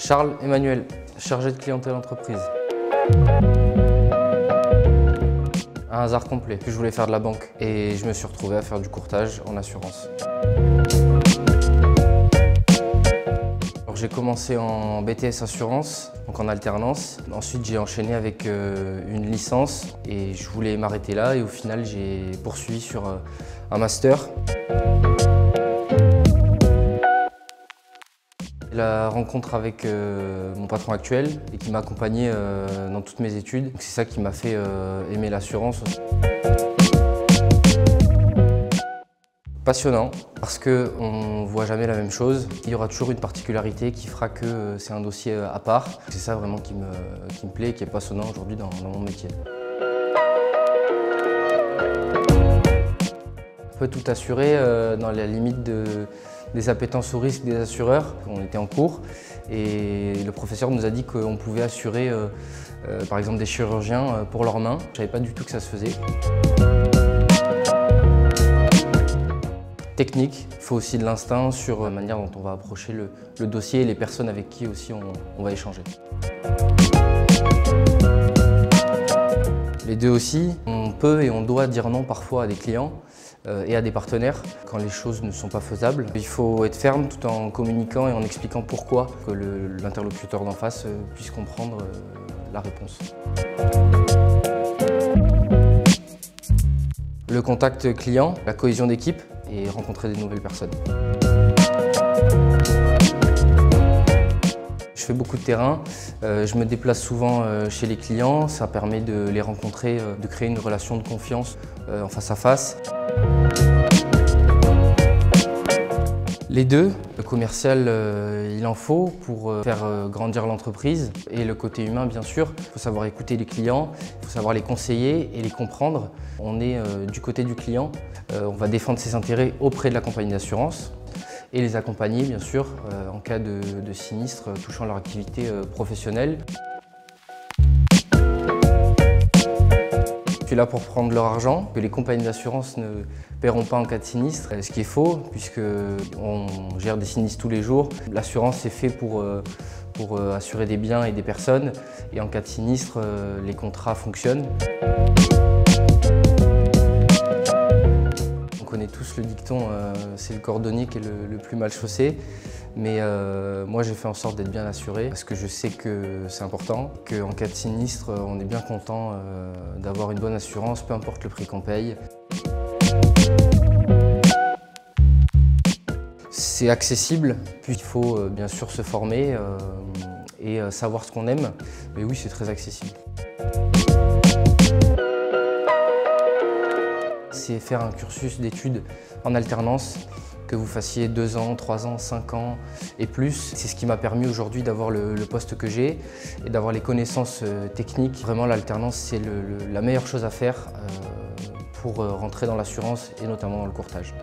Charles Emmanuel, chargé de clientèle entreprise. Un hasard complet. Je voulais faire de la banque et je me suis retrouvé à faire du courtage en assurance. J'ai commencé en BTS Assurance, donc en alternance. Ensuite, j'ai enchaîné avec une licence et je voulais m'arrêter là et au final, j'ai poursuivi sur un master. La rencontre avec mon patron actuel et qui m'a accompagné dans toutes mes études. C'est ça qui m'a fait aimer l'assurance. Passionnant parce qu'on ne voit jamais la même chose. Il y aura toujours une particularité qui fera que c'est un dossier à part. C'est ça vraiment qui me plaît et qui est passionnant aujourd'hui dans mon métier. On peut tout assurer dans la limite des appétences au risque des assureurs. On était en cours et le professeur nous a dit qu'on pouvait assurer par exemple des chirurgiens pour leurs mains. Je ne savais pas du tout que ça se faisait. Technique, il faut aussi de l'instinct sur la manière dont on va approcher le dossier et les personnes avec qui aussi on va échanger. Les deux aussi, on peut et on doit dire non parfois à des clients et à des partenaires quand les choses ne sont pas faisables. Il faut être ferme tout en communiquant et en expliquant pourquoi, que l'interlocuteur d'en face puisse comprendre la réponse. Le contact client, la cohésion d'équipe et rencontrer des nouvelles personnes. Je fais beaucoup de terrain, je me déplace souvent chez les clients, ça permet de les rencontrer, de créer une relation de confiance en face à face. Les deux, le commercial, il en faut pour faire grandir l'entreprise et le côté humain bien sûr. Il faut savoir écouter les clients, il faut savoir les conseiller et les comprendre. On est du côté du client, on va défendre ses intérêts auprès de la compagnie d'assurance et les accompagner bien sûr en cas de sinistre touchant leur activité professionnelle. Je suis là pour prendre leur argent, que les compagnies d'assurance ne paieront pas en cas de sinistre, ce qui est faux puisqu'on gère des sinistres tous les jours. L'assurance est fait pour assurer des biens et des personnes et en cas de sinistre, les contrats fonctionnent. On connaît tous le dicton c'est le cordonnier qui est le plus mal chaussé. Mais moi j'ai fait en sorte d'être bien assuré parce que je sais que c'est important, qu'en cas de sinistre on est bien content d'avoir une bonne assurance, peu importe le prix qu'on paye. C'est accessible, puis il faut bien sûr se former et savoir ce qu'on aime, mais oui c'est très accessible. C'est faire un cursus d'études en alternance, que vous fassiez 2 ans, 3 ans, 5 ans et plus. C'est ce qui m'a permis aujourd'hui d'avoir le poste que j'ai et d'avoir les connaissances techniques. Vraiment l'alternance c'est la meilleure chose à faire pour rentrer dans l'assurance et notamment dans le courtage.